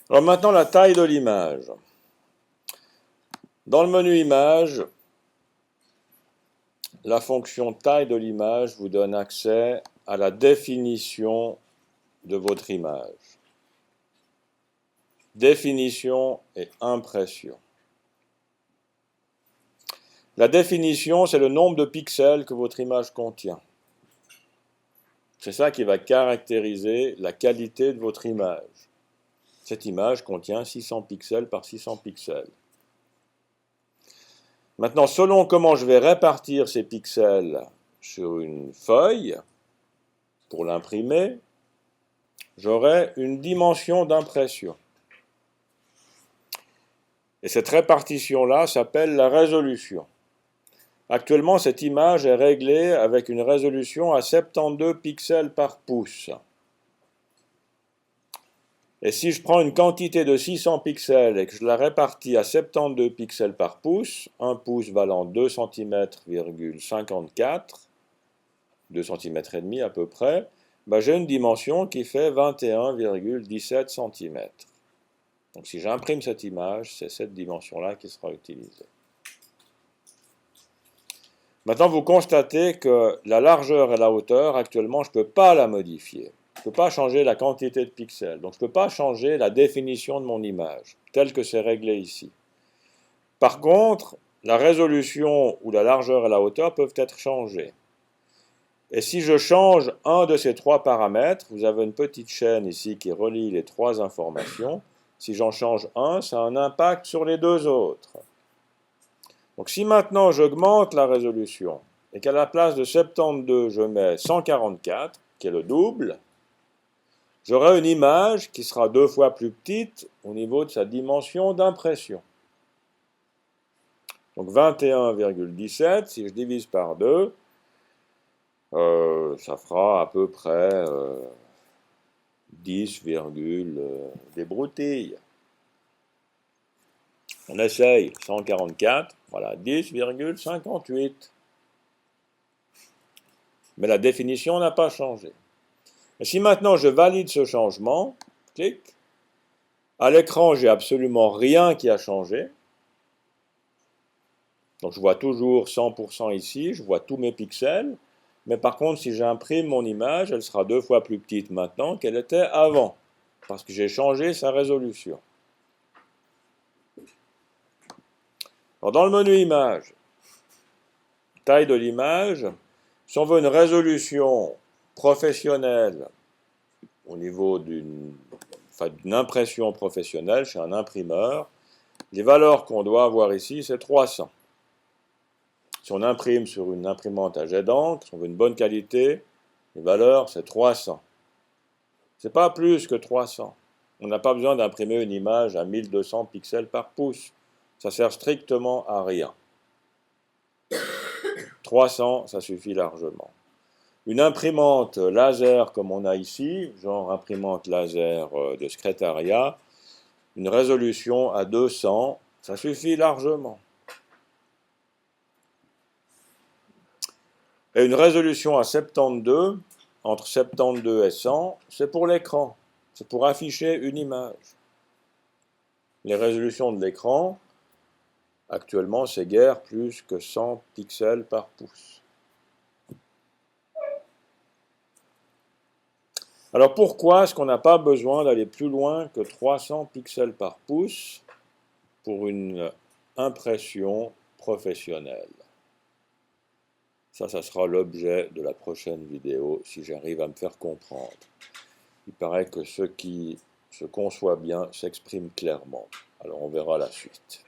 Alors maintenant, la taille de l'image. Dans le menu image, la fonction taille de l'image vous donne accès à la définition de votre image. Définition et impression. La définition, c'est le nombre de pixels que votre image contient. C'est ça qui va caractériser la qualité de votre image. Cette image contient 600 pixels par 600 pixels. Maintenant, selon comment je vais répartir ces pixels sur une feuille, pour l'imprimer, j'aurai une dimension d'impression. Et cette répartition-là s'appelle la résolution. Actuellement, cette image est réglée avec une résolution à 72 pixels par pouce. Et si je prends une quantité de 600 pixels et que je la répartis à 72 pixels par pouce, 1 pouce valant 2 cm,54, 2 cm et demi à peu près, j'ai une dimension qui fait 21,17 cm. Donc si j'imprime cette image, c'est cette dimension-là qui sera utilisée. Maintenant, vous constatez que la largeur et la hauteur, actuellement, je ne peux pas la modifier. Je ne peux pas changer la quantité de pixels. Donc, je ne peux pas changer la définition de mon image, telle que c'est réglé ici. Par contre, la résolution ou la largeur et la hauteur peuvent être changées. Et si je change un de ces trois paramètres, vous avez une petite chaîne ici qui relie les trois informations. Si j'en change un, ça a un impact sur les deux autres. Donc si maintenant j'augmente la résolution et qu'à la place de 72, je mets 144, qui est le double, j'aurai une image qui sera 2 fois plus petite au niveau de sa dimension d'impression. Donc 21,17, si je divise par 2, ça fera à peu près 10, des broutilles. On essaye 144, voilà, 10,58. Mais la définition n'a pas changé. Et si maintenant je valide ce changement, clic, à l'écran, j'ai absolument rien qui a changé. Donc je vois toujours 100% ici, je vois tous mes pixels. Mais par contre, si j'imprime mon image, elle sera 2 fois plus petite maintenant qu'elle était avant, parce que j'ai changé sa résolution. Alors dans le menu image, taille de l'image, si on veut une résolution professionnelle au niveau d'une impression professionnelle chez un imprimeur, les valeurs qu'on doit avoir ici, c'est 300. Si on imprime sur une imprimante à jet d'encre, si on veut une bonne qualité, les valeurs, c'est 300. Ce n'est pas plus que 300. On n'a pas besoin d'imprimer une image à 1200 pixels par pouce. Ça sert strictement à rien. 300, ça suffit largement. Une imprimante laser comme on a ici, genre imprimante laser de secrétariat, une résolution à 200, ça suffit largement. Et une résolution à 72, entre 72 et 100, c'est pour l'écran. C'est pour afficher une image. Les résolutions de l'écran, actuellement, c'est guère plus que 100 pixels par pouce. Alors pourquoi est-ce qu'on n'a pas besoin d'aller plus loin que 300 pixels par pouce pour une impression professionnelle? Ça sera l'objet de la prochaine vidéo, si j'arrive à me faire comprendre. Il paraît que ce qui se conçoit bien s'exprime clairement. Alors on verra la suite.